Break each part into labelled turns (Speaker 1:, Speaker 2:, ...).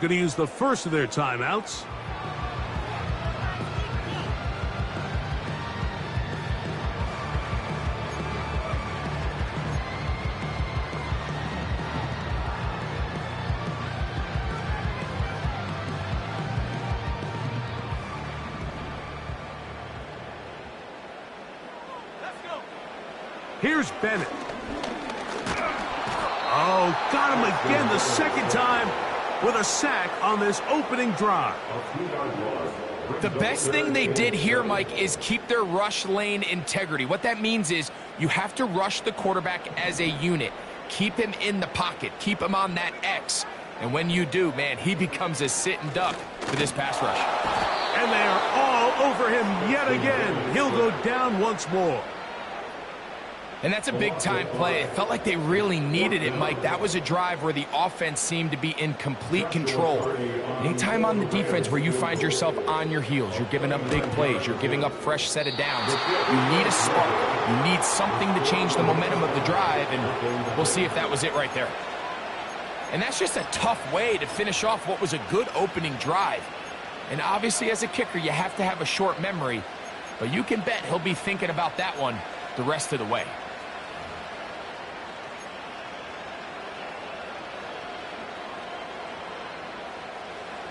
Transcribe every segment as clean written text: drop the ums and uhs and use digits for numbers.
Speaker 1: Going to use the first of their timeouts. Here's Bennett. Oh, got him again the second time with a sack on this opening drive.
Speaker 2: The best thing they did here, Mike, is keep their rush lane integrity. What that means is you have to rush the quarterback as a unit. Keep him in the pocket. Keep him on that X. And when you do, man, he becomes a sitting duck for this pass rush.
Speaker 1: And they are all over him yet again. He'll go down once more.
Speaker 2: And that's a big-time play. It felt like they really needed it, Mike. That was a drive where the offense seemed to be in complete control. Anytime on the defense where you find yourself on your heels, you're giving up big plays, you're giving up fresh set of downs, you need a spark. You need something to change the momentum of the drive, and we'll see if that was it right there. And that's just a tough way to finish off what was a good opening drive. And obviously, as a kicker, you have to have a short memory, but you can bet he'll be thinking about that one the rest of the way.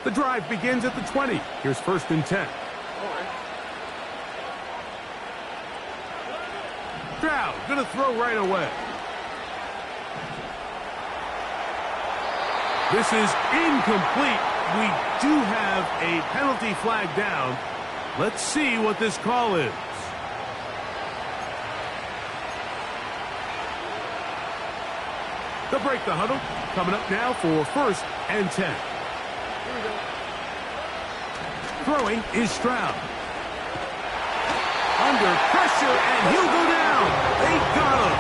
Speaker 1: The drive begins at the 20. Here's 1st and 10. Stroud going to throw right away. This is incomplete. We do have a penalty flag down. Let's see what this call is. They'll break the huddle. Coming up now for 1st and 10. Throwing is Stroud. Under pressure, and he'll go down. They got him.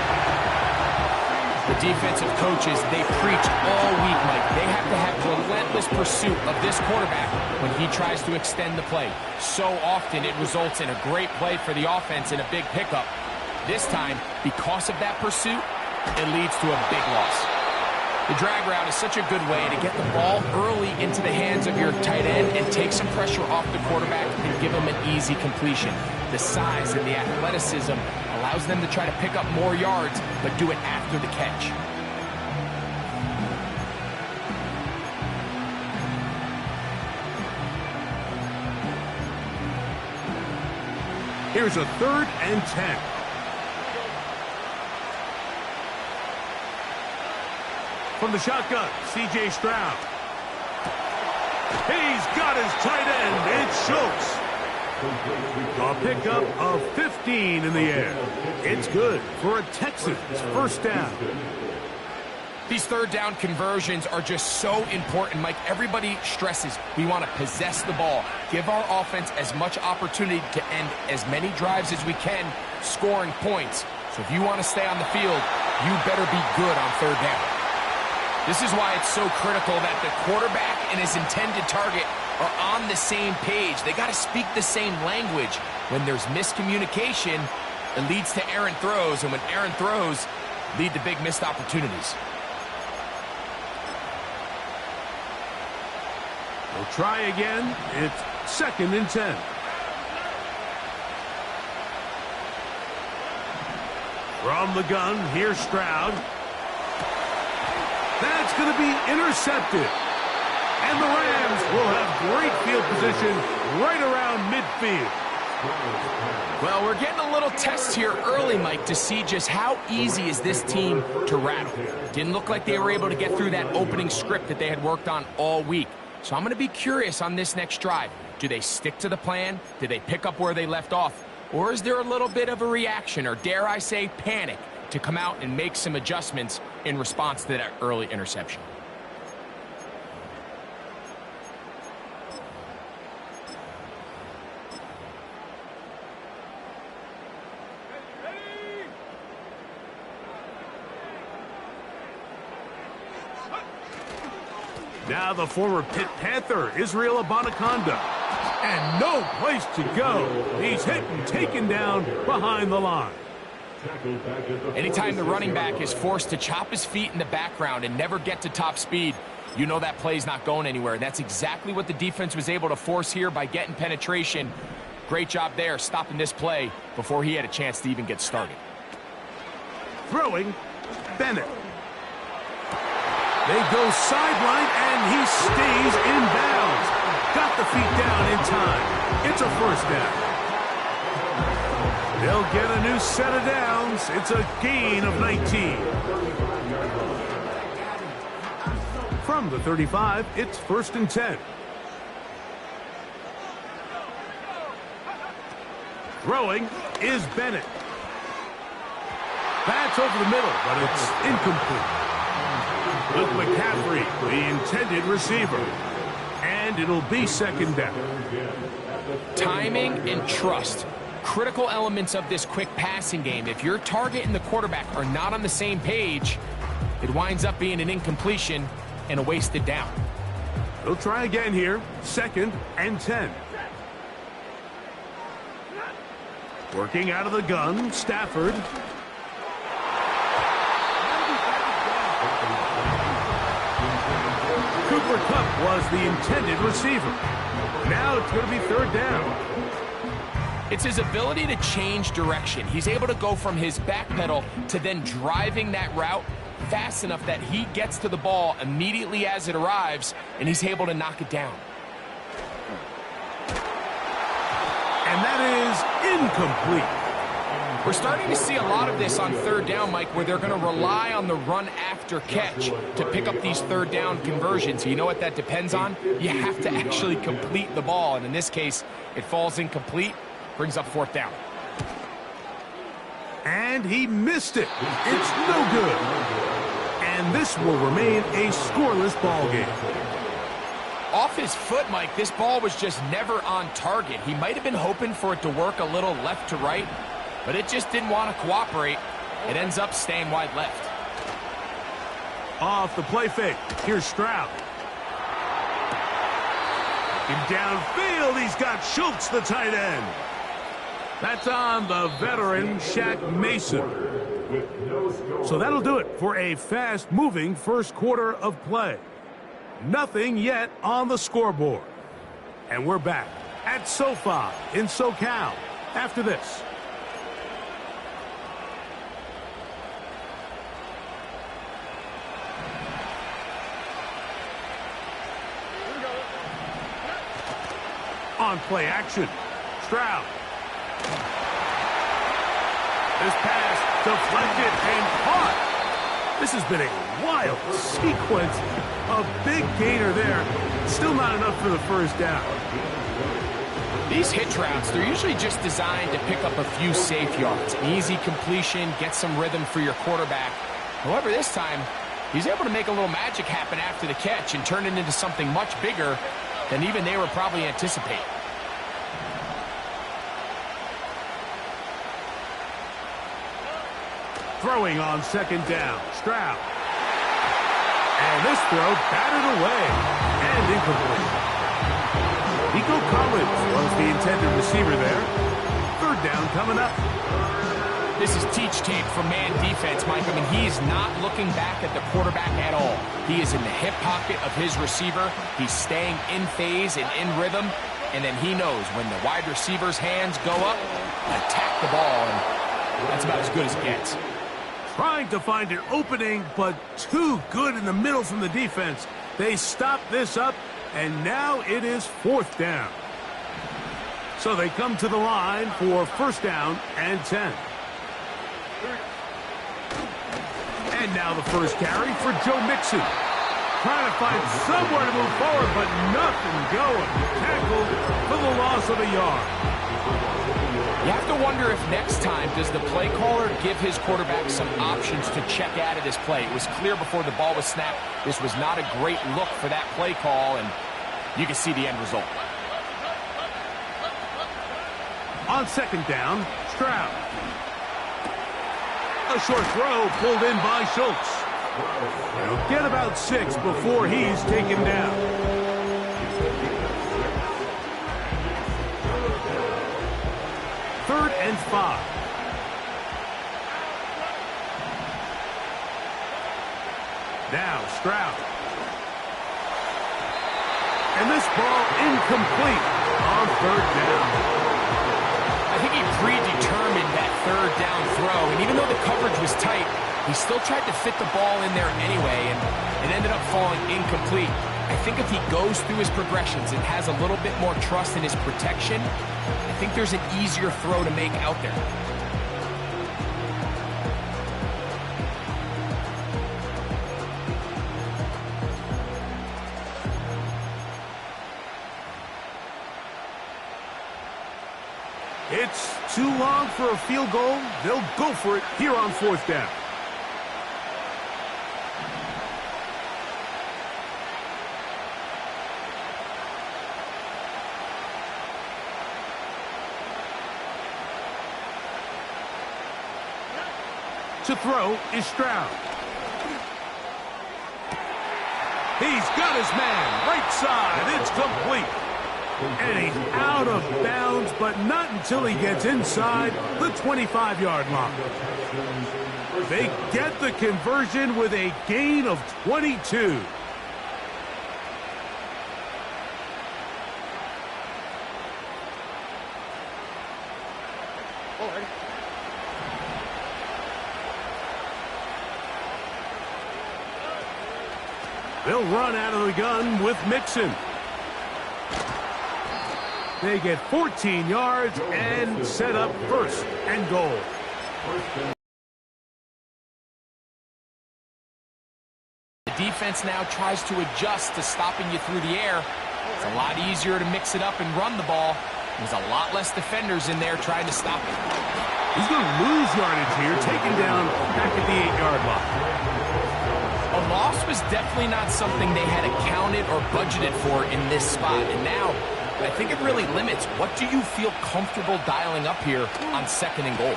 Speaker 2: The defensive coaches, they preach all week, Mike. They have to have relentless pursuit of this quarterback when he tries to extend the play. So often it results in a great play for the offense and a big pickup. This time, because of that pursuit, it leads to a big loss. The drag route is such a good way to get the ball early into the hands of your tight end and take some pressure off the quarterback and give him an easy completion. The size and the athleticism allows them to try to pick up more yards, but do it after the catch.
Speaker 1: Here's a 3rd and 10. From the shotgun, C.J. Stroud. He's got his tight end. It's Schultz. A pickup of 15 in the air. It's good for a Texans 1st down.
Speaker 2: These 3rd down conversions are just so important, Mike. Everybody stresses we want to possess the ball, give our offense as much opportunity to end as many drives as we can, scoring points. So if you want to stay on the field, you better be good on 3rd down. This is why it's so critical that the quarterback and his intended target are on the same page. They got to speak the same language. When there's miscommunication, it leads to errant throws, and when errant throws lead to big missed opportunities.
Speaker 1: We'll try again. It's 2nd and 10. From the gun, here's Stroud. That's going to be intercepted. And the Rams will have great field position right around midfield.
Speaker 2: Well, we're getting a little test here early, Mike, to see just how easy is this team to rattle. Didn't look like they were able to get through that opening script that they had worked on all week. So I'm going to be curious on this next drive. Do they stick to the plan? Do they pick up where they left off? Or is there a little bit of a reaction, or dare I say panic, to come out and make some adjustments in response to that early interception?
Speaker 1: Now the former Pitt Panther, Israel Abanikanda. And no place to go. He's hit and taken down behind the line.
Speaker 2: Anytime the running back is forced to chop his feet in the background and never get to top speed, You know that play's not going anywhere. That's exactly what the defense was able to force here by getting penetration. Great job there, stopping this play before he had a chance to even get started.
Speaker 1: Throwing, Bennett. They go sideline, and he stays in bounds. Got the feet down in time. It's a first down. They'll get a new set of downs. It's a gain of 19. From the 35, it's 1st and 10. Throwing is Bennett. That's over the middle, but it's incomplete. Luke McCaffrey, the intended receiver. And it'll be 2nd down.
Speaker 2: Timing and trust. Critical elements of this quick passing game. If your target and the quarterback are not on the same page, it winds up being an incompletion and a wasted down.
Speaker 1: They'll try again here. 2nd and 10. Working out of the gun, Stafford. Cooper Kupp was the intended receiver. Now it's going to be 3rd down.
Speaker 2: It's his ability to change direction. He's able to go from his back pedal to then driving that route fast enough that he gets to the ball immediately as it arrives, and he's able to knock it down.
Speaker 1: And that is incomplete.
Speaker 2: We're starting to see a lot of this on 3rd down, Mike, where they're going to rely on the run after catch to pick up these 3rd down conversions. You know what that depends on? You have to actually complete the ball, and in this case, it falls incomplete, brings up 4th down.
Speaker 1: And he missed it. It's no good. And this will remain a scoreless ball game.
Speaker 2: Off his foot, Mike, this ball was just never on target. He might have been hoping for it to work a little left to right, but it just didn't want to cooperate. It ends up staying wide left.
Speaker 1: Off the play fake. Here's Stroud. And downfield, he's got Schultz, the tight end. That's on the veteran Shaq Mason. So that'll do it for a fast-moving first quarter of play. Nothing yet on the scoreboard. And we're back at SoFi in SoCal after this. On play action, Stroud. This pass deflected and caught. This has been a wild sequence. A big gainer there. Still not enough for the first down.
Speaker 2: These hitch routes, they're usually just designed to pick up a few safe yards. An easy completion, get some rhythm for your quarterback. However, this time, he's able to make a little magic happen after the catch and turn it into something much bigger than even they were probably anticipating.
Speaker 1: Throwing on 2nd down, Stroud. And this throw batted away and incomplete. Nico Collins was the intended receiver there. 3rd down coming up.
Speaker 2: This is teach tape for man defense, Mike. I mean, he is not looking back at the quarterback at all. He is in the hip pocket of his receiver. He's staying in phase and in rhythm. And then he knows when the wide receiver's hands go up, attack the ball. And that's about as good as it gets.
Speaker 1: Trying to find an opening, but too good in the middle from the defense. They stop this up, and now it is 4th down. So they come to the line for 1st down and 10. And now the first carry for Joe Mixon. Trying to find somewhere to move forward, but nothing going. Tackled for the loss of a yard.
Speaker 2: You have to wonder if next time, does the play caller give his quarterback some options to check out of this play? It was clear before the ball was snapped. This was not a great look for that play call, and you can see the end result.
Speaker 1: On 2nd down, Stroud. A short throw pulled in by Schultz. He'll get about 6 before he's taken down. 3rd and 5. Now Stroud. And this ball incomplete on third down.
Speaker 2: I think he predetermined that third down throw, and even though the coverage was tight, he still tried to fit the ball in there anyway, and it ended up falling incomplete. I think if he goes through his progressions and has a little bit more trust in his protection, I think there's an easier throw to make out there.
Speaker 1: It's too long for a field goal. They'll go for it here on fourth down. To throw is Stroud. He's got his man right side. It's complete. And he's out of bounds, but not until he gets inside the 25-yard line. They get the conversion with a gain of 22. They'll run out of the gun with Mixon. They get 14 yards and set up first and goal.
Speaker 2: The defense now tries to adjust to stopping you through the air. It's a lot easier to mix it up and run the ball. There's a lot less defenders in there trying to stop it.
Speaker 1: He's going to lose yardage here, taken down back at the 8-yard line.
Speaker 2: A loss was definitely not something they had accounted or budgeted for in this spot. And now, I think it really limits what do you feel comfortable dialing up here on second and goal.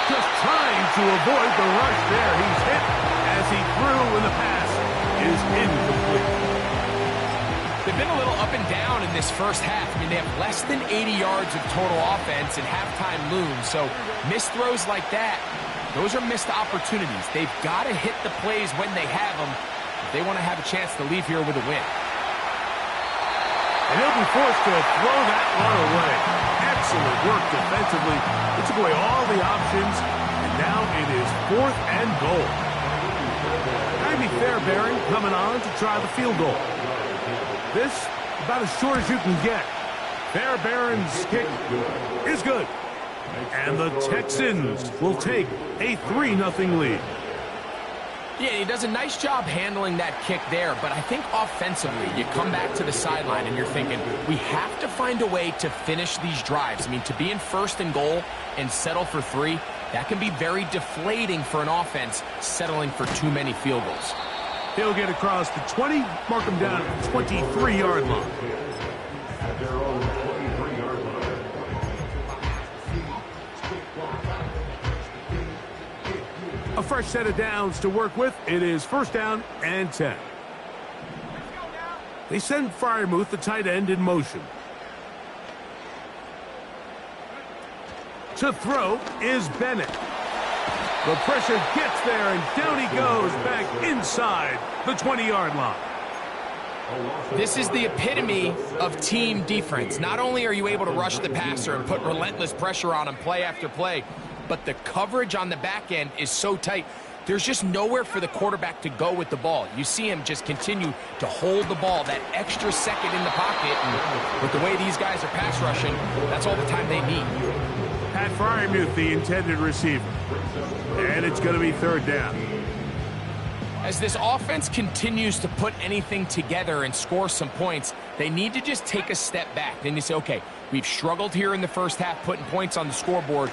Speaker 1: Just trying to avoid the rush there. He's hit as he threw when the pass is incomplete.
Speaker 2: They've been a little up and down in this first half. I mean, they have less than 80 yards of total offense and halftime looms. So missed throws like that, those are missed opportunities. They've got to hit the plays when they have them if they want to have a chance to leave here with a win.
Speaker 1: And he'll be forced to throw that one away. Excellent work defensively. It took away all the options, and now it is fourth and goal. Ivy Fairbairn coming on to try the field goal. This, about as short as you can get. Fairbairn's kick is good. And the Texans will take a 3-0 lead.
Speaker 2: Yeah, he does a nice job handling that kick there, but I think offensively, you come back to the sideline and you're thinking, we have to find a way to finish these drives. I mean, to be in first and goal and settle for 3, that can be very deflating for an offense settling for too many field goals.
Speaker 1: He'll get across the 20, mark him down at the 23-yard line. A fresh set of downs to work with. It is first down and 10. They send Freiermuth, the tight end, in motion. To throw is Bennett. The pressure gets there, and down he goes back inside the 20-yard line.
Speaker 2: This is the epitome of team defense. Not only are you able to rush the passer and put relentless pressure on him play after play, but the coverage on the back end is so tight. There's just nowhere for the quarterback to go with the ball. You see him just continue to hold the ball that extra second in the pocket. And with the way these guys are pass rushing, that's all the time they need.
Speaker 1: Pat Freiermuth, the intended receiver. And it's going to be third down.
Speaker 2: As this offense continues to put anything together and score some points, they need to just take a step back. Then you say, okay, we've struggled here in the first half putting points on the scoreboard.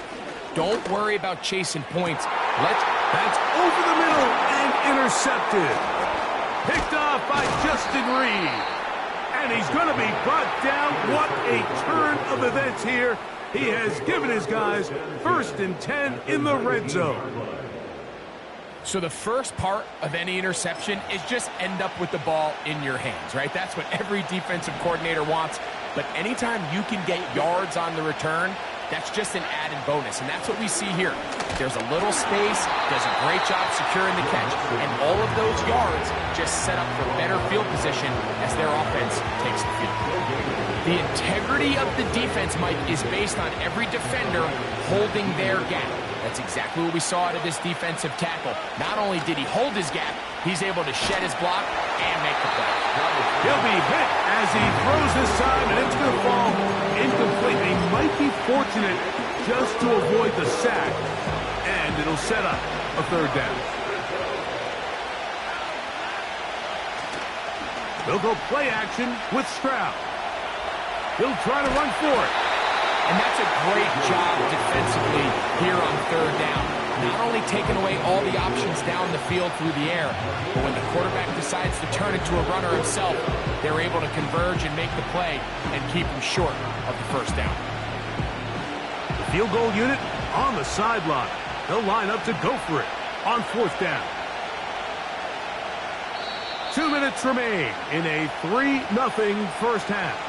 Speaker 2: Don't worry about chasing points.
Speaker 1: That's over the middle and intercepted. Picked off by Justin Reed. And he's going to be brought down. What a turn of events here. He has given his guys first and 10 in the red zone.
Speaker 2: So the first part of any interception is just end up with the ball in your hands, right? That's what every defensive coordinator wants. But anytime you can get yards on the return, That's just an added bonus, and that's what we see here. There's a little space, does a great job securing the catch, and all of those yards just set up for better field position as their offense takes the field. The integrity of the defense, Mike, is based on every defender holding their gap. That's exactly what we saw out of this defensive tackle. Not only did he hold his gap, he's able to shed his block and make the play.
Speaker 1: He'll be hit as he throws this time, and it's going to fall incomplete. He might be fortunate just to avoid the sack, and it'll set up a third down. They'll go play action with Stroud. He'll try to run for it.
Speaker 2: And that's a great job defensively here on third down. Not only taking away all the options down the field through the air, but when the quarterback decides to turn it to a runner himself, they're able to converge and make the play and keep him short of the first down.
Speaker 1: The field goal unit on the sideline. They'll line up to go for it on fourth down. 2 minutes remain in a 3-0 first half.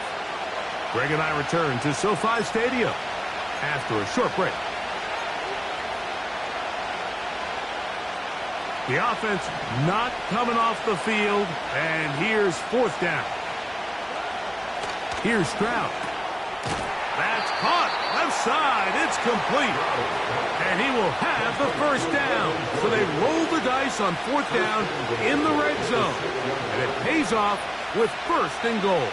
Speaker 1: Greg and I return to SoFi Stadium after a short break. The offense not coming off the field, and here's fourth down. Here's Stroud. That's caught. Left side. It's complete. And he will have the first down. So they roll the dice on fourth down in the red zone. And it pays off with first and goal.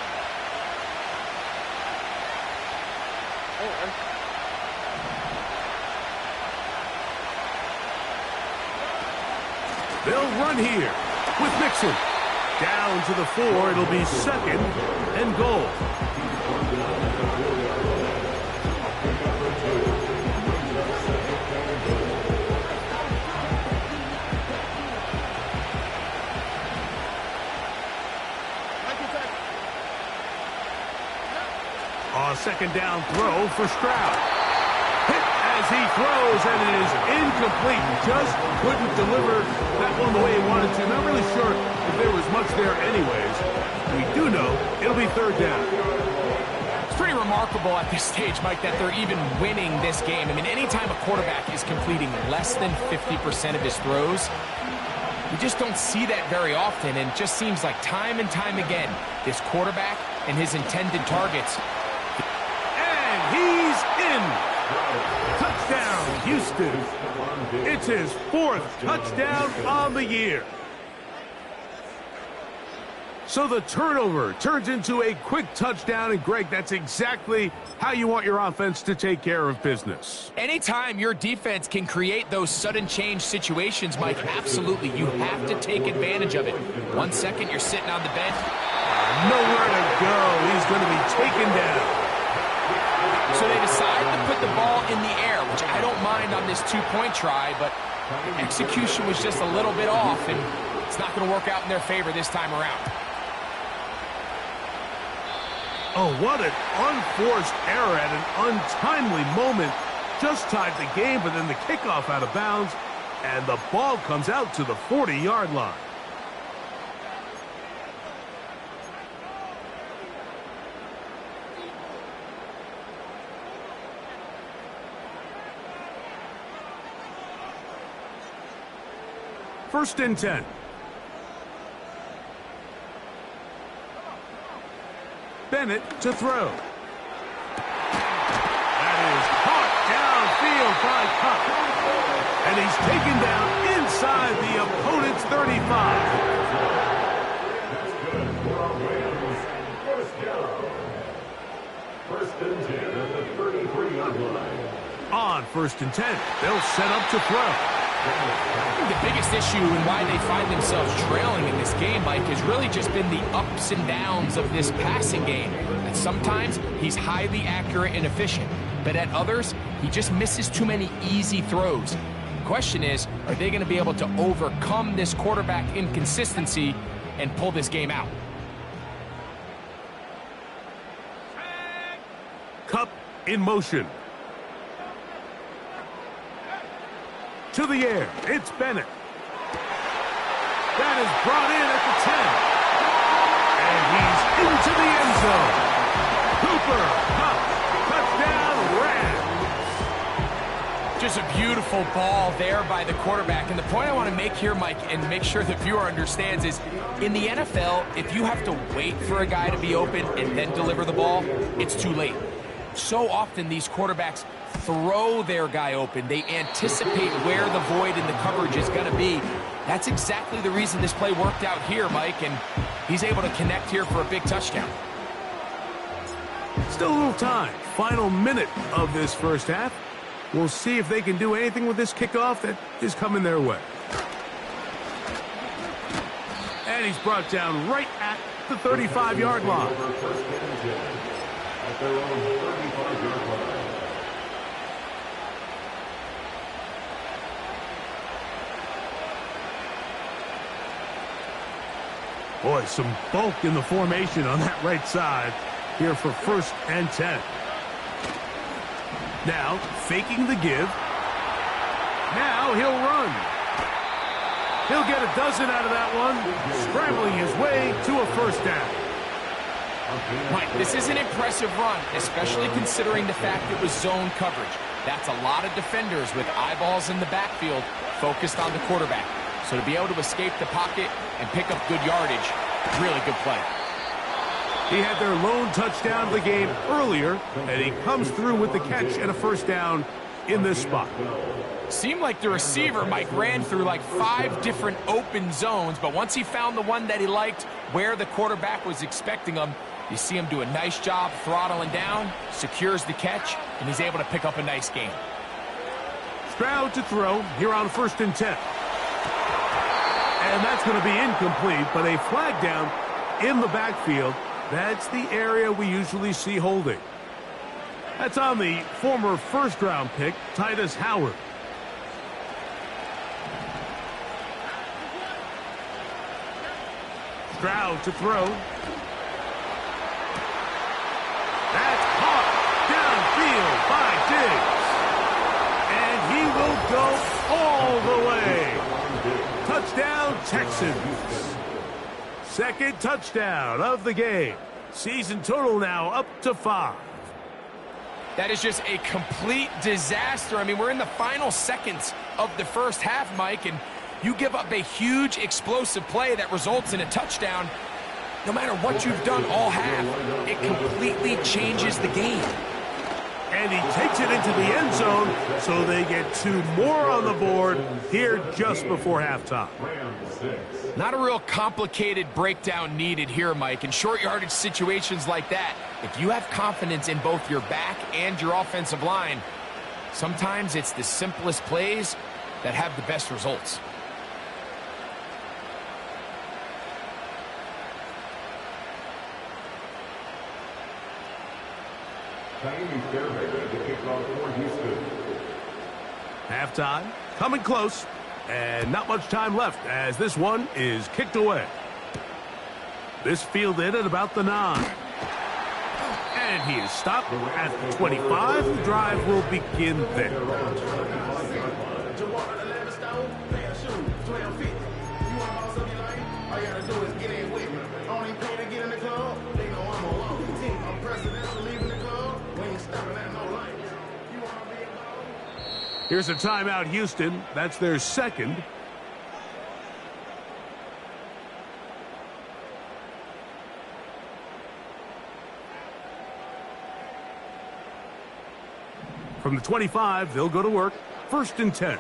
Speaker 1: They'll run here with Mixon. Down to the 4. It'll be second and goal. A second down throw for Stroud. Hit as he throws, and it is incomplete. Just couldn't deliver that one the way he wanted to. Not really sure if there was much there anyways. We do know it'll be third down.
Speaker 2: It's pretty remarkable at this stage, Mike, that they're even winning this game. I mean, anytime a quarterback is completing less than 50% of his throws, we just don't see that very often, and it just seems like time and time again, this quarterback and his intended targets.
Speaker 1: And he's in. Touchdown, Houston. It's his fourth touchdown on the year. So the turnover turns into a quick touchdown, and Greg, that's exactly how you want your offense to take care of business.
Speaker 2: Anytime your defense can create those sudden change situations, Mike, absolutely, you have to take advantage of it. 1 second, you're sitting on the bench.
Speaker 1: Nowhere to go. He's going to be taken down.
Speaker 2: So they decide to put the ball in the air, which I don't mind on this two-point try, but execution was just a little bit off, and it's not going to work out in their favor this time around.
Speaker 1: Oh, what an unforced error at an untimely moment. Just tied the game, but then the kickoff out of bounds, and the ball comes out to the 40-yard line. First and 10. Bennett to throw. That is caught downfield by Cup. And he's taken down inside the opponent's 35. First and 10 at the 33-yard line. On first and 10, they'll set up to throw.
Speaker 2: I think the biggest issue and why they find themselves trailing in this game, Mike, has really just been the ups and downs of this passing game. And sometimes he's highly accurate and efficient, but at others, he just misses too many easy throws. The question is, are they going to be able to overcome this quarterback inconsistency and pull this game out?
Speaker 1: Cup in motion. To the air, it's Bennett. That is brought in at the 10. And he's into the end zone. Cooper, Cup, touchdown, Rams.
Speaker 2: was a beautiful ball there by the quarterback. And the point I want to make here, Mike, and make sure the viewer understands is, in the NFL, if you have to wait for a guy to be open and then deliver the ball, it's too late. So often these quarterbacks throw their guy open. They anticipate where the void in the coverage is going to be. That's exactly the reason this play worked out here, Mike, and he's able to connect here for a big touchdown.
Speaker 1: Still a little time. Final minute of this first half. We'll see if they can do anything with this kickoff that is coming their way. And he's brought down right at the 35-yard line. At their own 35-yard line. Boy, some bulk in the formation on that right side here for 1st and 10. Now, faking the give. Now he'll run. He'll get a dozen out of that one, scrambling his way to a first down.
Speaker 2: Mike, this is an impressive run, especially considering the fact it was zone coverage. That's a lot of defenders with eyeballs in the backfield focused on the quarterback. So to be able to escape the pocket and pick up good yardage, really good play.
Speaker 1: He had their lone touchdown of the game earlier, and he comes through with the catch and a first down in this spot.
Speaker 2: Seemed like the receiver, Mike, ran through like 5 different open zones, but once he found the one that he liked where the quarterback was expecting him, you see him do a nice job throttling down, secures the catch, and he's able to pick up a nice gain.
Speaker 1: Stroud to throw here on 1st and 10. And that's going to be incomplete, but a flag down in the backfield. That's the area we usually see holding. That's on the former first-round pick, Titus Howard. Stroud to throw. That's caught downfield by Diggs. And he will go all the way. Touchdown, Texans. 2nd touchdown of the game. Season total now up to 5.
Speaker 2: That is just a complete disaster. I mean, we're in the final seconds of the first half, Mike, and you give up a huge explosive play that results in a touchdown. No matter what you've done all half, it completely changes the game.
Speaker 1: And he takes it into the end zone, so they get 2 more on the board here just before halftime.
Speaker 2: Not a real complicated breakdown needed here, Mike. In short yardage situations like that, if you have confidence in both your back and your offensive line, sometimes it's the simplest plays that have the best results.
Speaker 1: Halftime, coming close, and not much time left as this one is kicked away. This fielded at about the 9. And he is stopped at the 25. The drive will begin there. Here's a timeout, Houston. That's their 2nd. From the 25, they'll go to work. 1st and 10.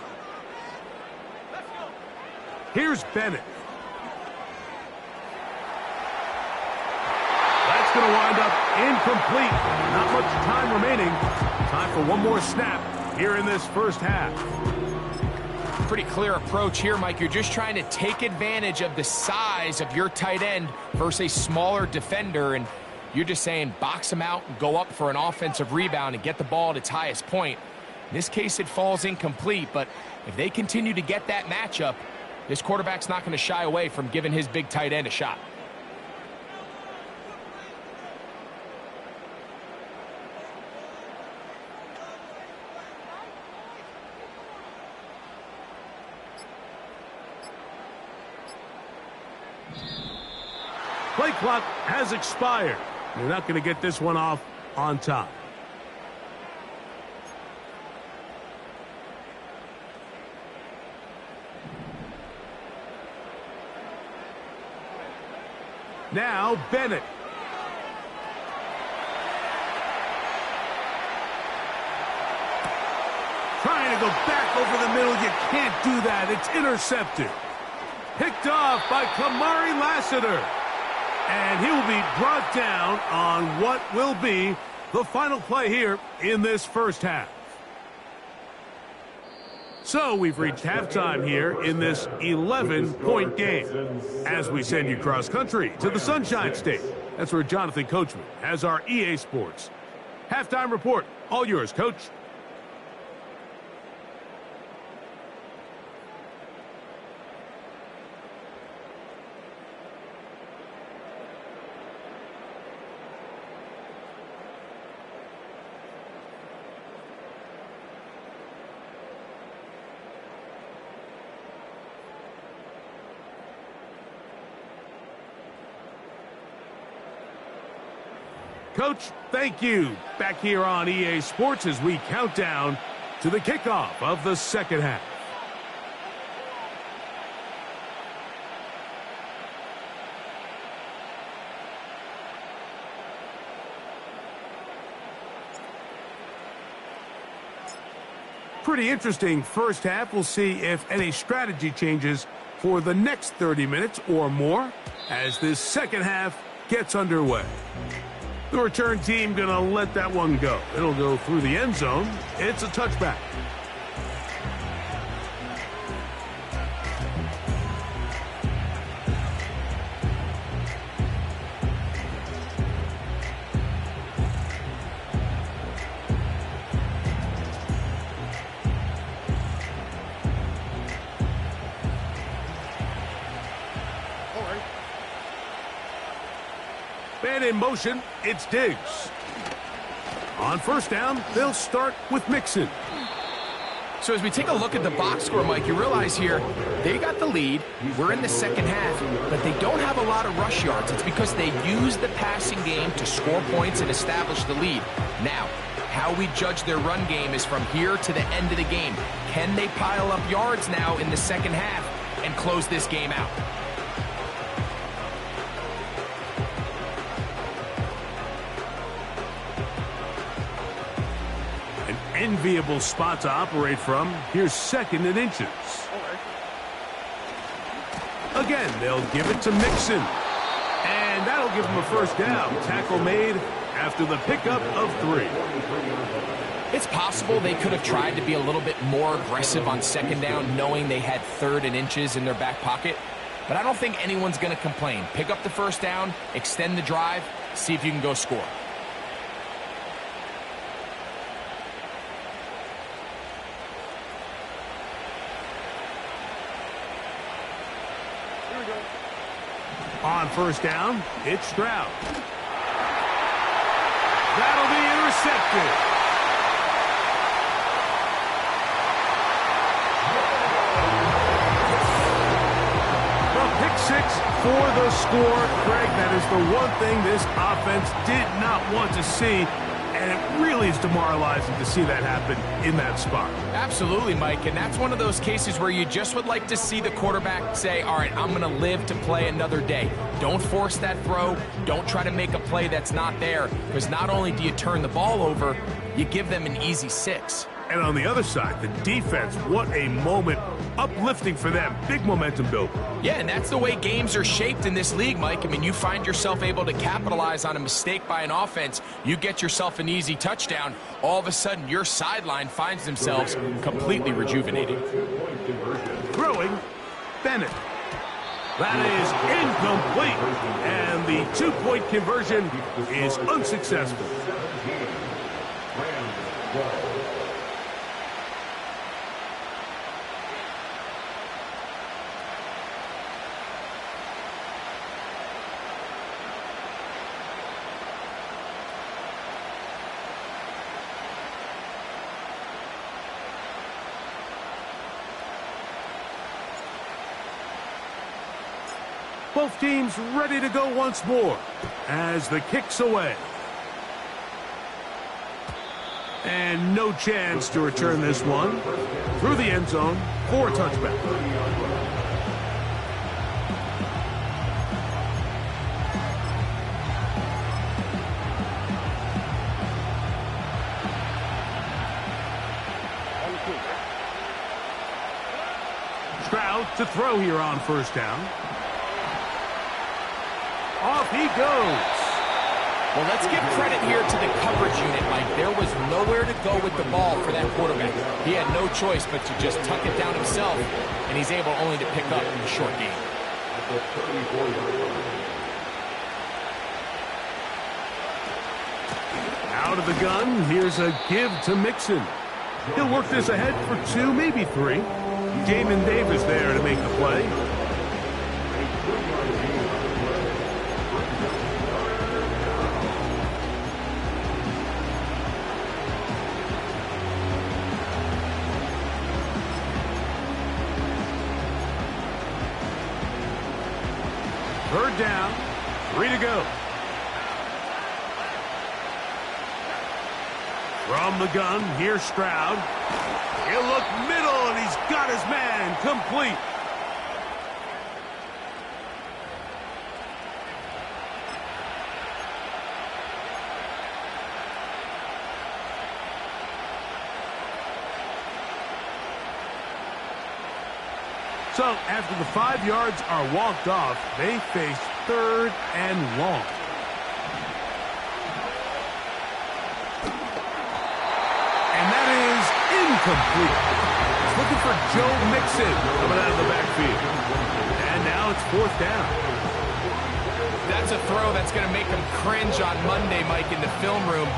Speaker 1: Here's Bennett. That's going to wind up incomplete. Not much time remaining. Time for one more snap here in this first half.
Speaker 2: Pretty clear approach here, Mike. You're just trying to take advantage of the size of your tight end versus a smaller defender, and you're just saying box him out and go up for an offensive rebound and get the ball at its highest point. In this case, it falls incomplete, but if they continue to get that matchup, this quarterback's not going to shy away from giving his big tight end a shot.
Speaker 1: Play clock has expired. They're not going to get this one off on time. Now Bennett. Trying to go back over the middle. You can't do that. It's intercepted. Picked off by Kamari Lassiter. And he will be brought down on what will be the final play here in this first half. So we've reached halftime here in this 11-point game as we send you cross-country to the Sunshine State. That's where Jonathan Coachman has our EA Sports halftime report. All yours, Coach. Coach, thank you. Back here on EA Sports as we count down to the kickoff of the second half. Pretty interesting first half. We'll see if any strategy changes for the next 30 minutes or more as this second half gets underway. The return team going to let that one go. It'll go through the end zone. It's a touchback. And in motion, it's Diggs. On first down, they'll start with Mixon.
Speaker 2: So as we take a look at the box score, Mike, you realize here they got the lead. We're in the second half, but they don't have a lot of rush yards. It's because they use the passing game to score points and establish the lead. Now, how we judge their run game is from here to the end of the game. Can they pile up yards now in the second half and close this game out?
Speaker 1: Enviable spot to operate from. Here's second and inches. Again, they'll give it to Mixon. And that'll give him a first down. Tackle made after the pickup of 3.
Speaker 2: It's possible they could have tried to be a little bit more aggressive on second down, knowing they had third and inches in their back pocket. But I don't think anyone's going to complain. Pick up the first down, extend the drive, see if you can go score.
Speaker 1: On first down, it's Stroud. That'll be intercepted. The pick six for the score. Greg, that is the one thing this offense did not want to see, and it really is demoralizing to see that happen in that spot.
Speaker 2: Absolutely, Mike, and that's one of those cases where you just would like to see the quarterback say, all right, I'm going to live to play another day. Don't force that throw. Don't try to make a play that's not there, because not only do you turn the ball over, you give them an easy 6.
Speaker 1: And on the other side, the defense, what a moment. Uplifting for them. Big momentum build.
Speaker 2: Yeah, and that's the way games are shaped in this league, Mike. I mean, you find yourself able to capitalize on a mistake by an offense. You get yourself an easy touchdown. All of a sudden, your sideline finds themselves completely rejuvenated.
Speaker 1: Throwing, Bennett. That is incomplete. And the 2-point conversion is unsuccessful. Both teams ready to go once more as the kick's away. And no chance to return this one through the end zone for a touchback. Out to throw here on first down. Off he goes.
Speaker 2: Well, let's give credit here to the coverage unit, Mike. There was nowhere to go with the ball for that quarterback. He had no choice but to just tuck it down himself, and he's able only to pick up in the short game.
Speaker 1: Out of the gun, here's a give to Mixon. He'll work this ahead for 2, maybe 3. Jamin Davis there to make the play. Third down, 3 to go. From the gun, here's Stroud. He'll look middle, and he's got his man complete. So, after the 5 yards are walked off, they face 3rd and long. And that is incomplete. He's looking for Joe Mixon coming out of the backfield. And now it's 4th down.
Speaker 2: That's a throw that's going to make him cringe on Monday, Mike, in the film room.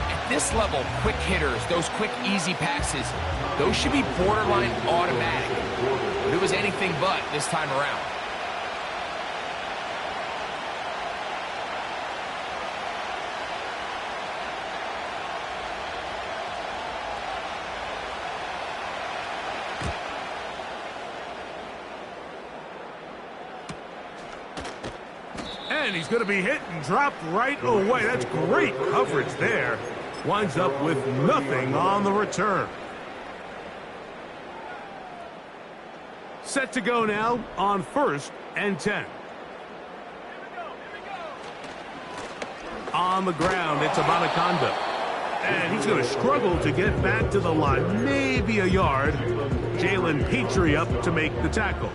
Speaker 2: At this level, quick hitters, those quick, easy passes, those should be borderline automatic. But it was anything but this time around.
Speaker 1: And he's going to be hit and dropped right away. That's great coverage there. Winds up with nothing on the return. Set to go now on 1st and 10. On the ground, it's Abanaconda. And he's going to struggle to get back to the line. Maybe a yard. Jalen Petrie up to make the tackle.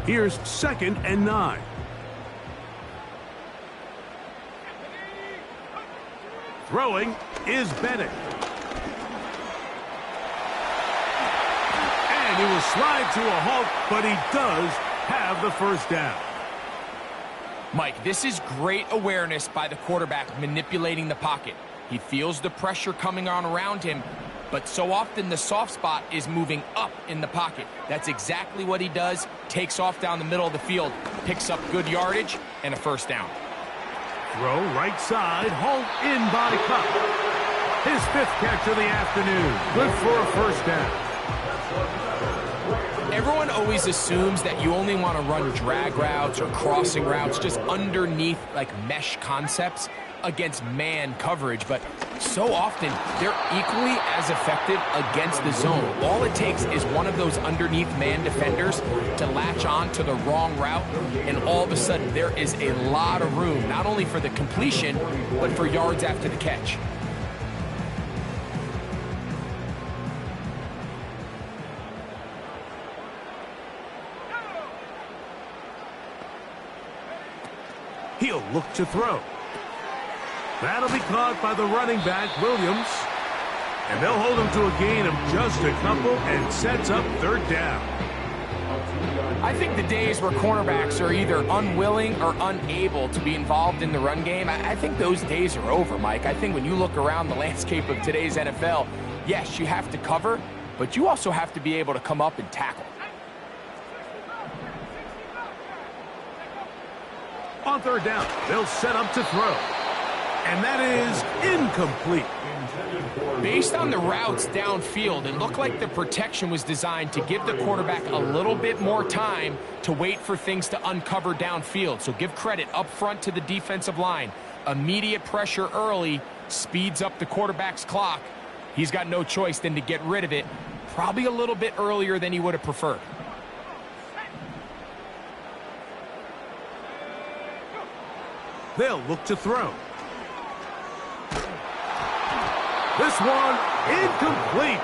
Speaker 1: Here's 2nd and 9. Throwing is Bennett. And he will slide to a halt, but he does have the 1st down.
Speaker 2: Mike, this is great awareness by the quarterback manipulating the pocket. He feels the pressure coming on around him, but so often the soft spot is moving up in the pocket. That's exactly what he does. Takes off down the middle of the field, picks up good yardage, and a 1st down.
Speaker 1: Throw right side, hauled in by Cup. His 5th catch of the afternoon. Good for a 1st down.
Speaker 2: Everyone always assumes that you only want to run drag routes or crossing routes just underneath like mesh concepts against man coverage, but so often they're equally as effective against the zone. All it takes is one of those underneath man defenders to latch on to the wrong route, and all of a sudden there is a lot of room, not only for the completion, but for yards after the catch.
Speaker 1: He'll look to throw. That'll be caught by the running back, Williams. And they'll hold him to a gain of just a couple and sets up 3rd down.
Speaker 2: I think the days where cornerbacks are either unwilling or unable to be involved in the run game, I think those days are over, Mike. I think when you look around the landscape of today's NFL, yes, you have to cover, but you also have to be able to come up and tackle.
Speaker 1: On 3rd down, they'll set up to throw. And that is incomplete.
Speaker 2: Based on the routes downfield, it looked like the protection was designed to give the quarterback a little bit more time to wait for things to uncover downfield. So give credit up front to the defensive line. Immediate pressure early speeds up the quarterback's clock. He's got no choice than to get rid of it, probably a little bit earlier than he would have preferred.
Speaker 1: They'll look to throw. This one incomplete.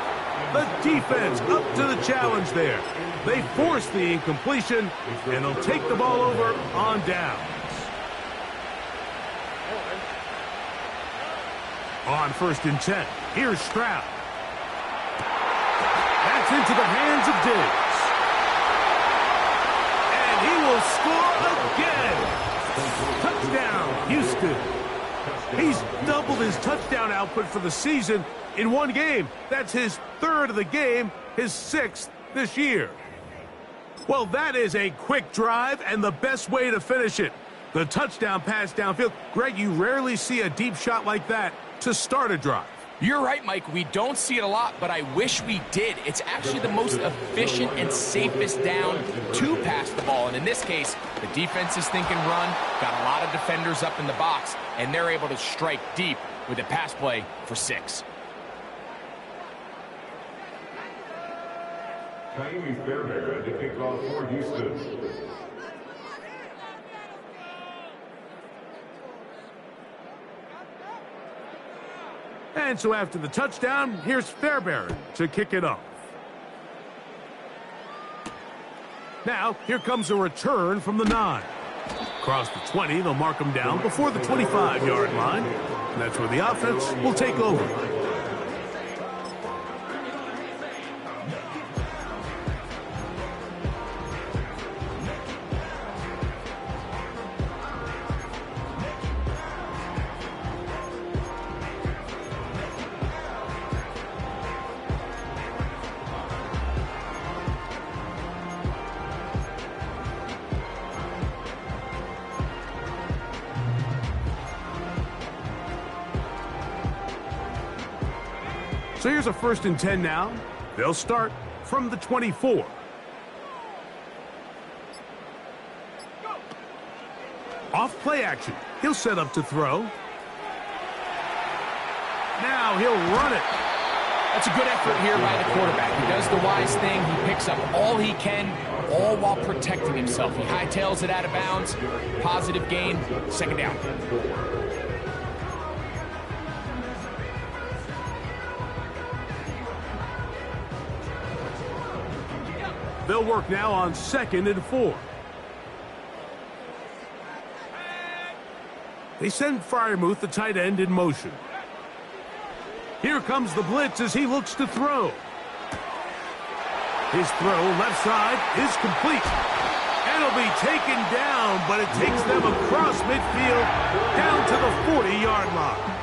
Speaker 1: The defense up to the challenge there. They force the incompletion, and they'll take the ball over on downs. On 1st and 10, here's Stroud. That's into the hands of Diggs. And he will score again. Touchdown, Houston. He's doubled his touchdown output for the season in one game. That's his 3rd of the game, his 6th this year. Well, that is a quick drive and the best way to finish it. The touchdown pass downfield. Greg, you rarely see a deep shot like that to start a drive.
Speaker 2: You're right, Mike. We don't see it a lot, but I wish we did. It's actually the most efficient and safest down to pass the ball. And in this case, the defense is thinking run, got a lot of defenders up in the box, and they're able to strike deep with a pass play for 6.
Speaker 3: Miami Fairbairn to kick off for Houston.
Speaker 1: And so after the touchdown, here's Fairbairn to kick it off. Now, here comes a return from the 9. Across the 20, they'll mark him down before the 25-yard line. And that's where the offense will take over. So here's a 1st and 10 now. They'll start from the 24. Off play action. He'll set up to throw. Now he'll run it.
Speaker 2: That's a good effort here by the quarterback. He does the wise thing. He picks up all he can, all while protecting himself. He hightails it out of bounds. Positive gain. 2nd down.
Speaker 1: They'll work now on 2nd and 4. They send Freiermuth, the tight end, in motion. Here comes the blitz as he looks to throw. His throw left side is complete. And it'll be taken down, but it takes them across midfield down to the 40-yard line.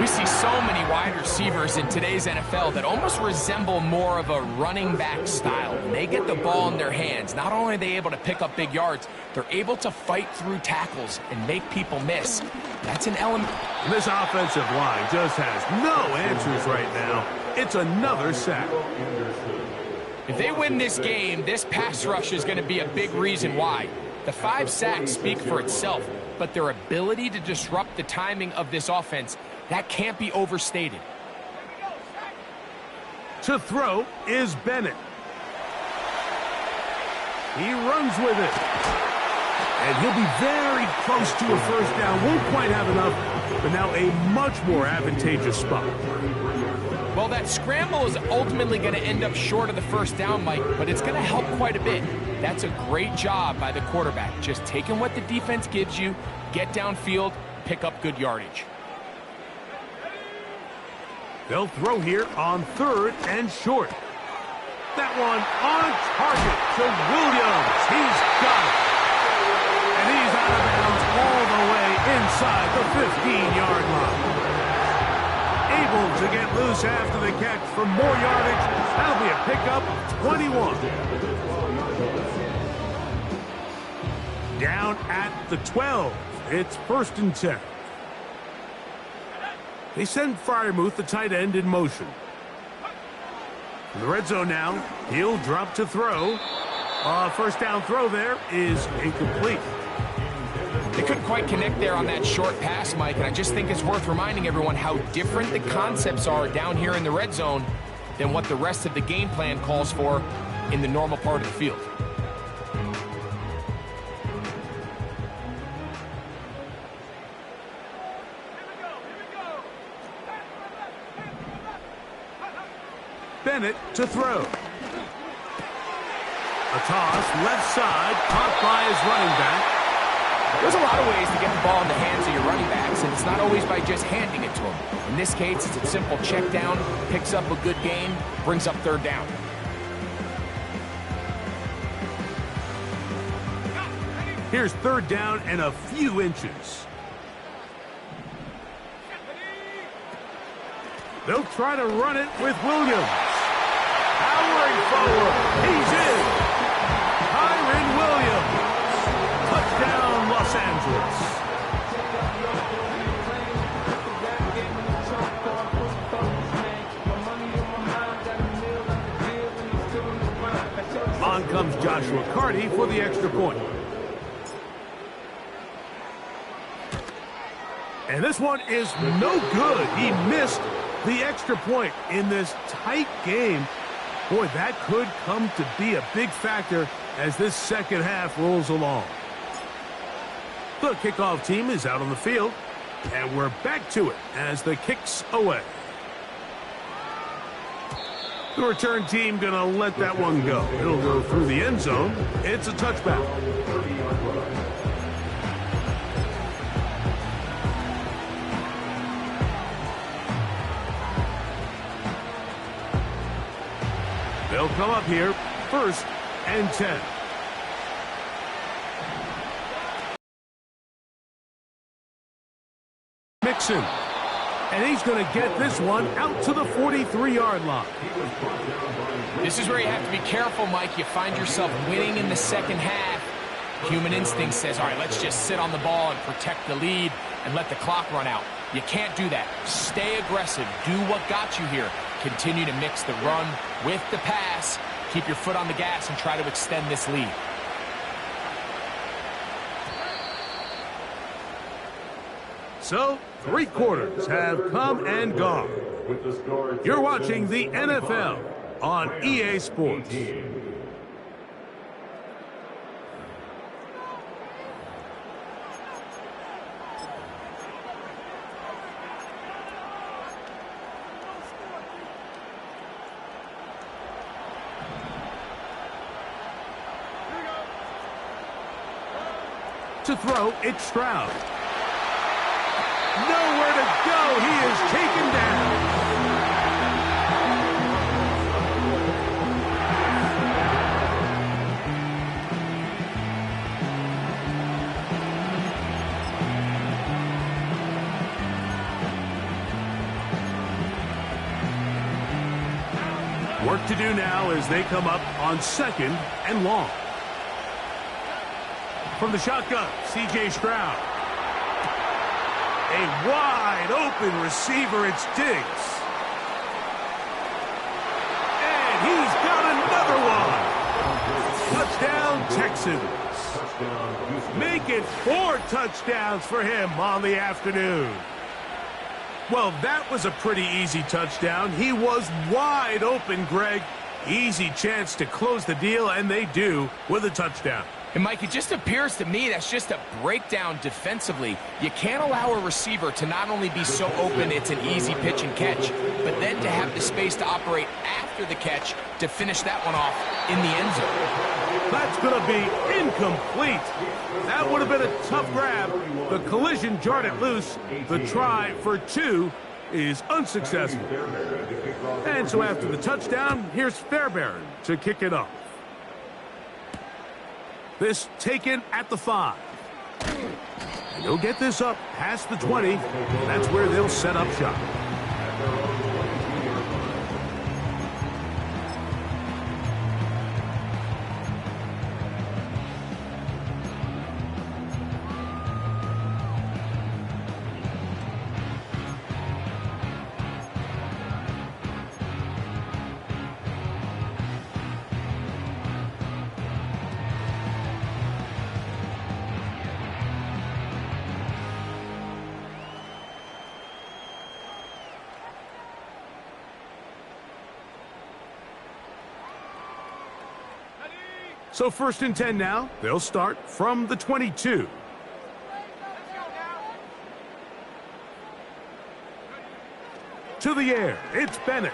Speaker 2: We see so many wide receivers in today's NFL that almost resemble more of a running back style. When they get the ball in their hands, not only are they able to pick up big yards, they're able to fight through tackles and make people miss. That's an element.
Speaker 1: This offensive line just has no answers right now. It's another sack.
Speaker 2: If they win this game, this pass rush is going to be a big reason why. The 5 sacks speak for itself, but their ability to disrupt the timing of this offense, that can't be overstated.
Speaker 1: To throw is Bennett. He runs with it. And he'll be very close to a 1st down. Won't quite have enough, but now a much more advantageous spot.
Speaker 2: Well, that scramble is ultimately going to end up short of the 1st down, Mike, but it's going to help quite a bit. That's a great job by the quarterback. Just taking what the defense gives you, get downfield, pick up good yardage.
Speaker 1: They'll throw here on 3rd and short. That one on target to Williams. He's got it. And he's out of bounds all the way inside the 15-yard line. Able to get loose after the catch for more yardage. That'll be a pickup of 21. Down at the 12. It's 1st and 10. They send Freiermuth, the tight end, in motion. In the red zone now, he'll drop to throw. 1st down throw there is incomplete.
Speaker 2: They couldn't quite connect there on that short pass, Mike, and I just think it's worth reminding everyone how different the concepts are down here in the red zone than what the rest of the game plan calls for in the normal part of the field.
Speaker 1: Bennett to throw. A toss, left side, caught by his running back.
Speaker 2: There's a lot of ways to get the ball in the hands of your running backs, and it's not always by just handing it to them. In this case, it's a simple check down, picks up a good gain, brings up third down.
Speaker 1: Here's third down and a few inches. They'll try to run it with Williams. Powering forward. He's in. Kyren Williams. Touchdown, Los Angeles. On comes Joshua Carty for the extra point. And this one is no good. He missed the extra point in this tight game. Boy, that could come to be a big factor as this second half rolls along. The kickoff team is out on the field, and we're back to it as the kick's away. The return team going to let that one go. It'll go through the end zone. It's a touchback. They'll come up here, 1st and 10. Mixon. And he's going to get this one out to the 43-yard line.
Speaker 2: This is where you have to be careful, Mike. You find yourself winning in the second half. Human instinct says, all right, let's just sit on the ball and protect the lead and let the clock run out. You can't do that. Stay aggressive. Do what got you here. Continue to mix the run with the pass. Keep your foot on the gas and try to extend this lead.
Speaker 1: So, 3 quarters have come and gone. You're watching the NFL on EA Sports. To throw, it's Stroud. Nowhere to go. He is taken down. Work to do now as they come up on 2nd and long. From the shotgun, C.J. Stroud. A wide-open receiver, it's Diggs. And he's got another one. Touchdown, Texans. Make it 4 touchdowns for him on the afternoon. Well, that was a pretty easy touchdown. He was wide open, Greg. Easy chance to close the deal, and they do with a touchdown.
Speaker 2: And, Mike, it just appears to me that's just a breakdown defensively. You can't allow a receiver to not only be so open it's an easy pitch and catch, but then to have the space to operate after the catch to finish that one off in the end zone.
Speaker 1: That's going to be incomplete. That would have been a tough grab. The collision jarred it loose. The try for 2 is unsuccessful. And so after the touchdown, here's Fairbairn to kick it off. This taken at the 5. And they'll get this up past the 20. That's where they'll set up shop. So 1st and 10 now. They'll start from the 22. To the air. It's Bennett.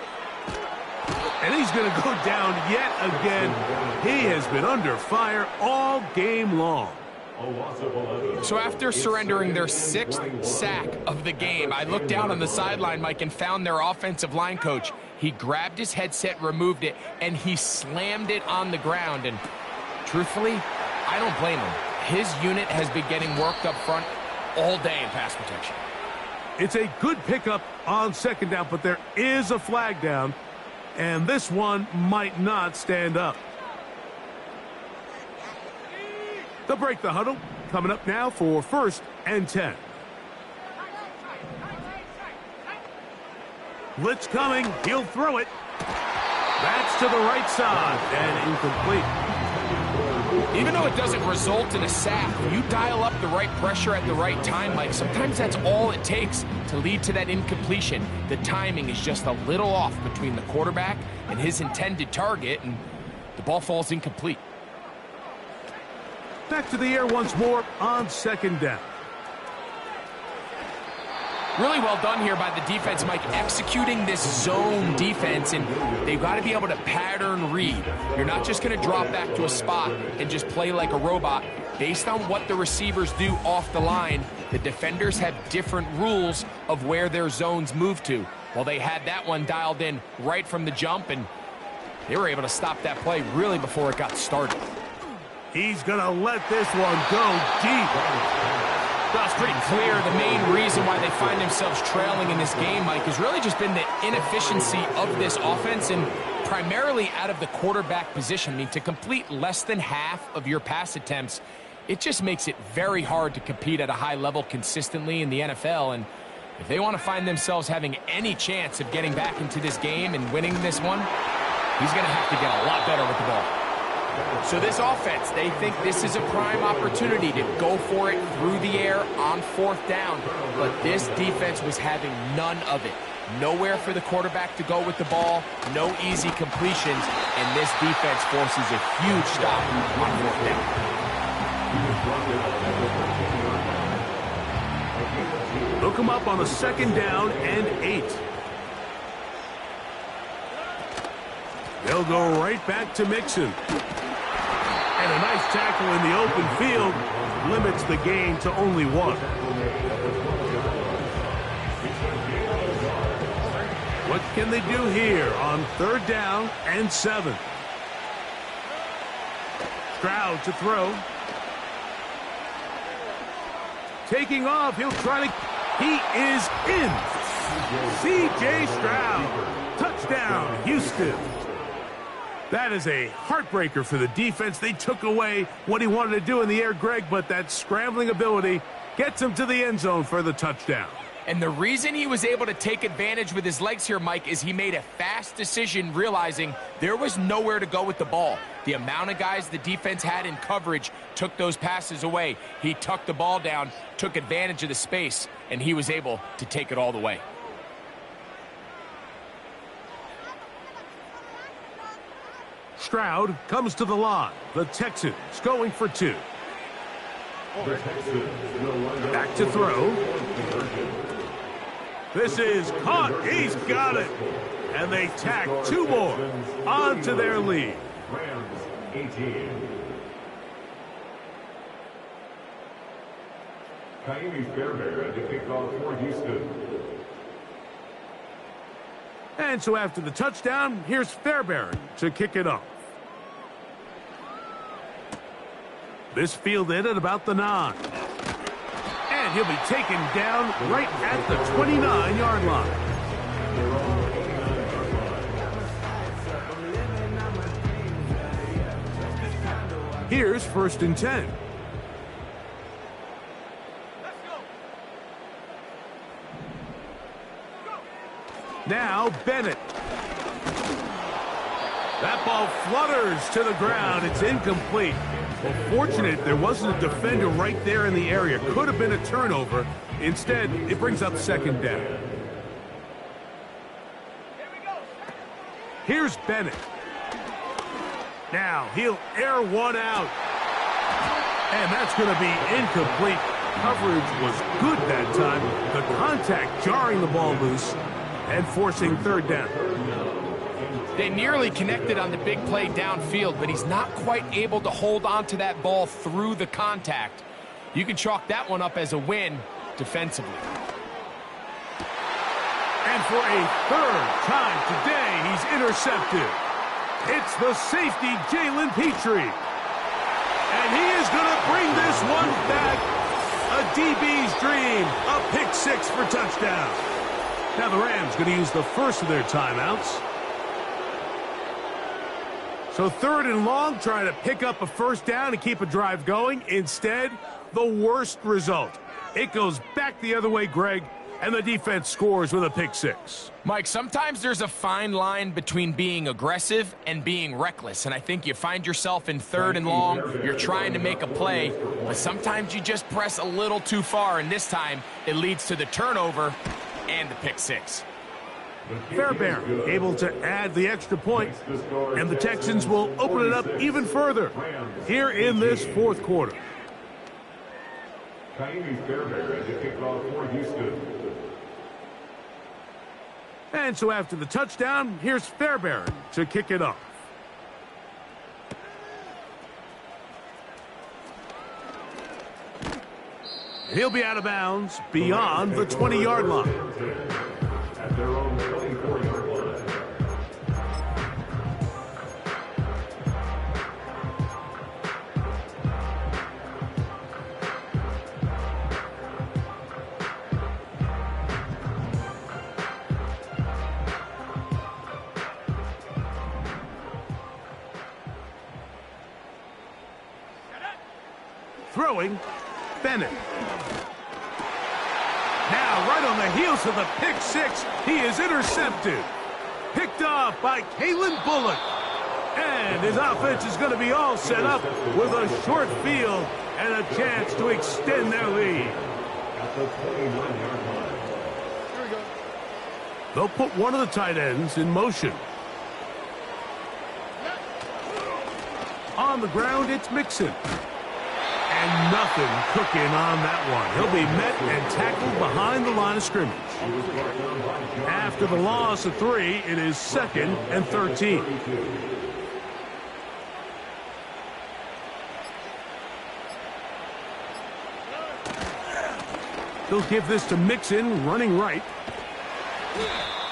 Speaker 1: And he's going to go down yet again. He has been under fire all game long.
Speaker 2: So after surrendering their 6th sack of the game, I looked down on the sideline, Mike, and found their offensive line coach. He grabbed his headset, removed it, and he slammed it on the ground. And truthfully, I don't blame him. His unit has been getting worked up front all day in pass protection.
Speaker 1: It's a good pickup on second down, but there is a flag down, and this one might not stand up. They'll break the huddle. Coming up now for 1st and 10. Blitz coming. He'll throw it. That's to the right side and incomplete.
Speaker 2: Even though it doesn't result in a sack, you dial up the right pressure at the right time, Mike. Sometimes that's all it takes to lead to that incompletion. The timing is just a little off between the quarterback and his intended target, and the ball falls incomplete.
Speaker 1: Back to the air once more on second down.
Speaker 2: Really well done here by the defense, Mike, executing this zone defense, and they've got to be able to pattern read. You're not just going to drop back to a spot and just play like a robot. Based on what the receivers do off the line, the defenders have different rules of where their zones move to. Well, they had that one dialed in right from the jump, and they were able to stop that play really before it got started.
Speaker 1: He's going to let this one go deep.
Speaker 2: Well, it's pretty clear the main reason why they find themselves trailing in this game, Mike, has really just been the inefficiency of this offense and primarily out of the quarterback position. I mean, to complete less than half of your pass attempts, it just makes it very hard to compete at a high level consistently in the NFL. And if they want to find themselves having any chance of getting back into this game and winning this one, he's going to have to get a lot better with the ball. So this offense, they think this is a prime opportunity to go for it through the air on 4th down. But this defense was having none of it. Nowhere for the quarterback to go with the ball, no easy completions, and this defense forces a huge stop on 4th down.
Speaker 1: Look him up on a 2nd down and 8. They'll go right back to Mixon. And a nice tackle in the open field limits the gain to only 1. What can they do here on 3rd down and 7? Stroud to throw. Taking off, he'll try to... He is in. C.J. Stroud. Touchdown, Houston. That is a heartbreaker for the defense. They took away what he wanted to do in the air, Greg, but that scrambling ability gets him to the end zone for the touchdown.
Speaker 2: And the reason he was able to take advantage with his legs here, Mike, is he made a fast decision realizing there was nowhere to go with the ball. The amount of guys the defense had in coverage took those passes away. He tucked the ball down, took advantage of the space, and he was able to take it all the way.
Speaker 1: Stroud comes to the line. The Texans going for 2. Back to throw. This is caught. He's got it. And they tack 2 more onto their lead.
Speaker 3: Rams 18. Kaimi Fairbairn to kick off for Houston.
Speaker 1: And so after the touchdown, here's Fairbairn to kick it off. This fielded at about the 9. And he'll be taken down right at the 29-yard line. Here's 1st and 10. Now Bennett. That ball flutters to the ground. It's incomplete. Well, fortunate there wasn't a defender right there in the area. Could have been a turnover. Instead, it brings up 2nd down. Here's Bennett. Now he'll air one out. And that's going to be incomplete. Coverage was good that time. The contact jarring the ball loose and forcing 3rd down.
Speaker 2: They nearly connected on the big play downfield, but he's not quite able to hold on to that ball through the contact. You can chalk that one up as a win defensively.
Speaker 1: And for a third time today, he's intercepted. It's the safety, Jalen Petrie. And he is going to bring this one back. A DB's dream. A pick six for touchdown. Now the Rams going to use the first of their timeouts. So 3rd and long, trying to pick up a first down and keep a drive going. Instead, the worst result. It goes back the other way, Greg, and the defense scores with a pick six.
Speaker 2: Mike, sometimes there's a fine line between being aggressive and being reckless, and I think you find yourself in 3rd and long, you're trying to make a play, but sometimes you just press a little too far, and this time it leads to the turnover and the pick six.
Speaker 1: Fairbairn able to add the extra point, and the Texans will open it up even further here in this 4th quarter.
Speaker 3: Fairbairn to kick off for Houston.
Speaker 1: And so after the touchdown, here's Fairbairn to kick it off. He'll be out of bounds beyond the 20-yard line.
Speaker 3: At their own 24-yard line.
Speaker 1: Throwing, Bennett. Now, right on the heels of the pick six, he is intercepted. Picked off by Kalen Bullock. And his offense is going to be all set up with a short field and a chance to extend their lead.
Speaker 3: At the 29-yard line.
Speaker 1: Here we go. They'll put one of the tight ends in motion. On the ground, it's Mixon. And nothing cooking on that one. He'll be met and tackled behind the line of scrimmage. After the loss of 3, it is 2nd and 13. He'll give this to Mixon, running right.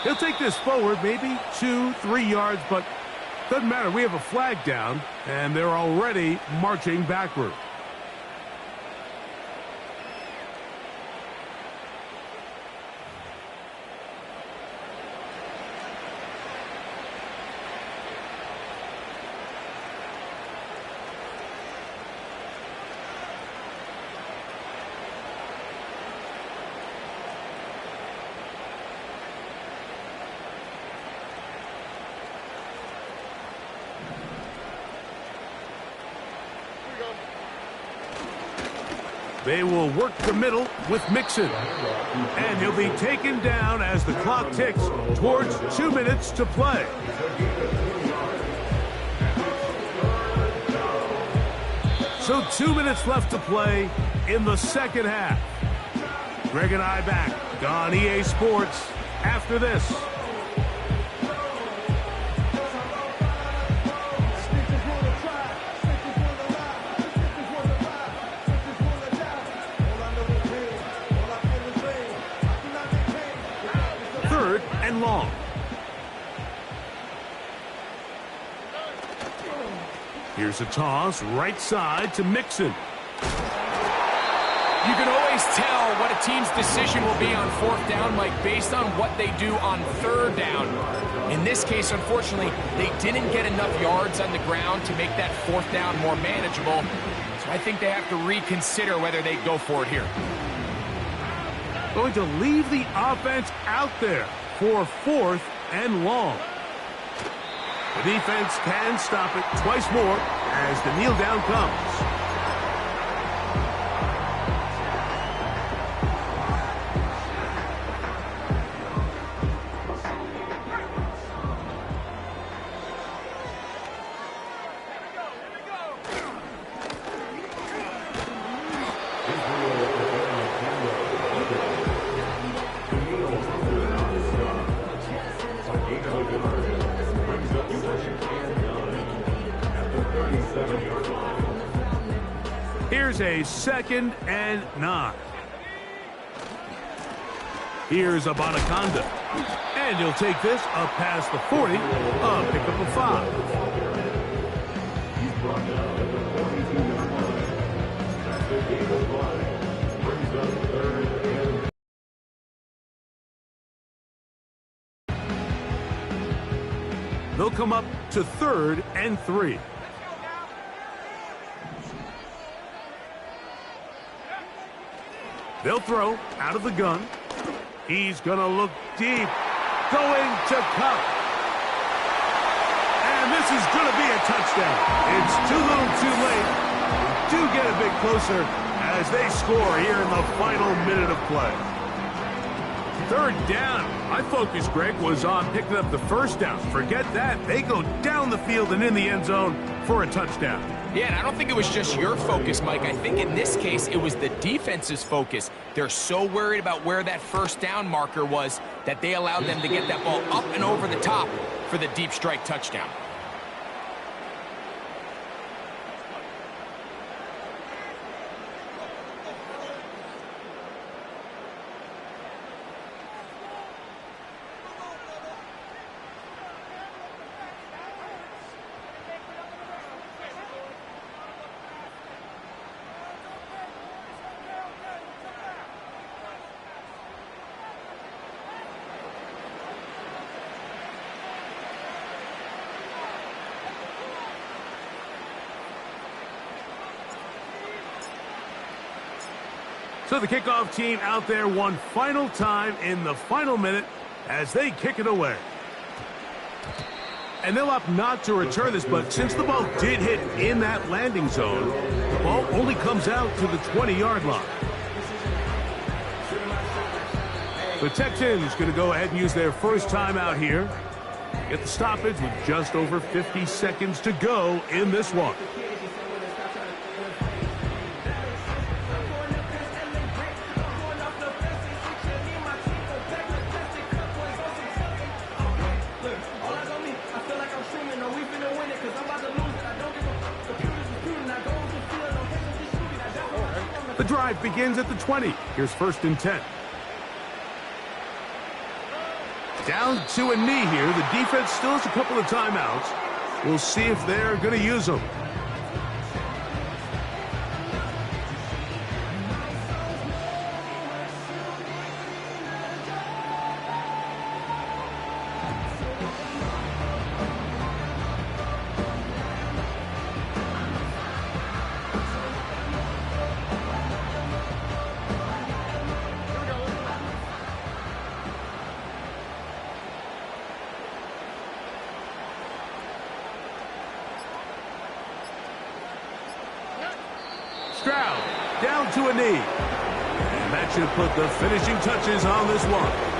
Speaker 1: He'll take this forward, maybe 2-3 yards, but doesn't matter. We have a flag down, and they're already marching backward. They will work the middle with Mixon. And he'll be taken down as the clock ticks towards 2 minutes to play. So 2 minutes left to play in the second half. Greg and I back on EA Sports after this. And long. Here's a toss, right side to Mixon.
Speaker 2: You can always tell what a team's decision will be on 4th down, Mike, based on what they do on 3rd down. In this case, unfortunately, they didn't get enough yards on the ground to make that 4th down more manageable. So I think they have to reconsider whether they go for it here.
Speaker 1: Going to leave the offense out there for 4th and long. The defense can stop it twice more as the kneel down comes. Here's a 2nd and 9. Here's Abanaconda. And he'll take this up past the 40, a pickup of 5.
Speaker 3: He's brought down at the 42-yard line. That's the game of 5. Brings up 3rd and...
Speaker 1: They'll come up to 3rd and 3. They'll throw out of the gun. He's going to look deep. Going to Cup. And this is going to be a touchdown. It's too little too late. They do get a bit closer as they score here in the final minute of play. 3rd down. My focus, Greg, was on picking up the 1st down. Forget that. They go down the field and in the end zone for a touchdown.
Speaker 2: Yeah, and I don't think it was just your focus, Mike. I think in this case, it was the defense's focus. They're so worried about where that 1st down marker was that they allowed them to get that ball up and over the top for the deep strike touchdown.
Speaker 1: So the kickoff team out there one final time in the final minute as they kick it away. And they'll opt not to return this, but since the ball did hit in that landing zone, the ball only comes out to the 20-yard line. The Texans going to go ahead and use their first timeout here. Get the stoppage with just over 50 seconds to go in this one. The drive begins at the 20. Here's 1st and 10. Down to a knee here. The defense still has a couple of timeouts. We'll see if they're going to use them. Stroud down to a knee. And that should put the finishing touches on this one.